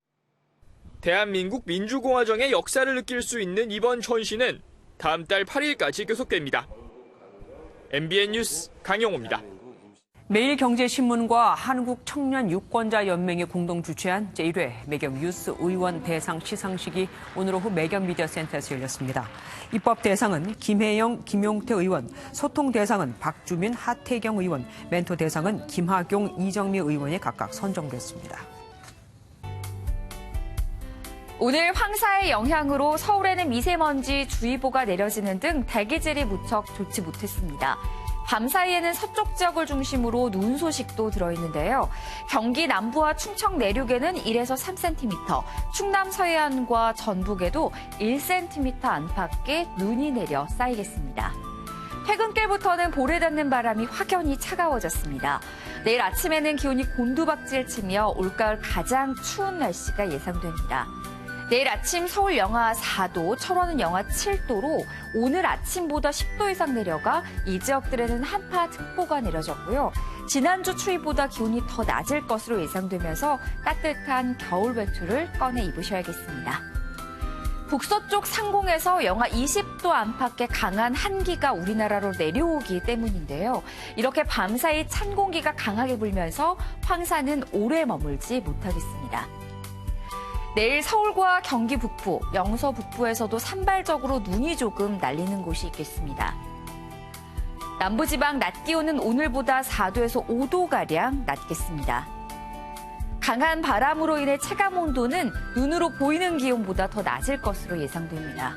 대한민국 민주공화정의 역사를 느낄 수 있는 이번 전시는 다음 달 8일까지 계속됩니다. MBN 뉴스 강영호입니다. 매일경제신문과 한국청년유권자연맹이 공동 주최한 제1회 매경 뉴스 의원 대상 시상식이 오늘 오후 매경 미디어센터에서 열렸습니다. 입법 대상은 김혜영, 김용태 의원, 소통 대상은 박주민, 하태경 의원, 멘토 대상은 김하경, 이정미 의원이 각각 선정됐습니다. 오늘 황사의 영향으로 서울에는 미세먼지 주의보가 내려지는 등 대기질이 무척 좋지 못했습니다. 밤사이에는 서쪽 지역을 중심으로 눈 소식도 들어있는데요. 경기 남부와 충청 내륙에는 1에서 3cm, 충남 서해안과 전북에도 1cm 안팎의 눈이 내려 쌓이겠습니다. 퇴근길부터는 볼에 닿는 바람이 확연히 차가워졌습니다. 내일 아침에는 기온이 곤두박질치며 올가을 가장 추운 날씨가 예상됩니다. 내일 아침 서울 영하 4도, 철원은 영하 7도로 오늘 아침보다 10도 이상 내려가 이 지역들에는 한파특보가 내려졌고요. 지난주 추위보다 기온이 더 낮을 것으로 예상되면서 따뜻한 겨울 외투를 꺼내 입으셔야겠습니다. 북서쪽 상공에서 영하 20도 안팎의 강한 한기가 우리나라로 내려오기 때문인데요. 이렇게 밤사이 찬 공기가 강하게 불면서 황사는 오래 머물지 못하겠습니다. 내일 서울과 경기 북부, 영서 북부에서도 산발적으로 눈이 조금 날리는 곳이 있겠습니다. 남부지방 낮 기온은 오늘보다 4도에서 5도가량 낮겠습니다. 강한 바람으로 인해 체감 온도는 눈으로 보이는 기온보다 더 낮을 것으로 예상됩니다.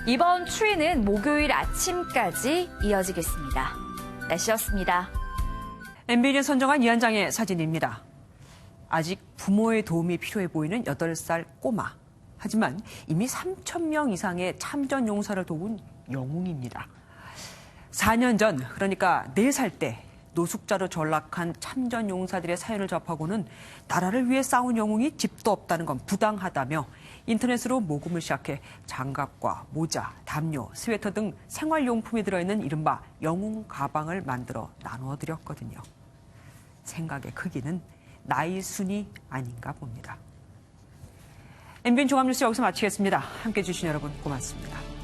이번 추위는 목요일 아침까지 이어지겠습니다. 날씨였습니다. MBN이 선정한 이 한 장의 사진입니다. 아직 부모의 도움이 필요해 보이는 8살 꼬마. 하지만 이미 3,000명 이상의 참전 용사를 도운 영웅입니다. 4년 전, 그러니까 4살 때 노숙자로 전락한 참전 용사들의 사연을 접하고는 나라를 위해 싸운 영웅이 집도 없다는 건 부당하다며 인터넷으로 모금을 시작해 장갑과 모자, 담요, 스웨터 등 생활용품이 들어있는 이른바 영웅 가방을 만들어 나누어 드렸거든요. 생각의 크기는 나이 순이 아닌가 봅니다. MBN 종합뉴스 여기서 마치겠습니다. 함께해 주신 여러분 고맙습니다.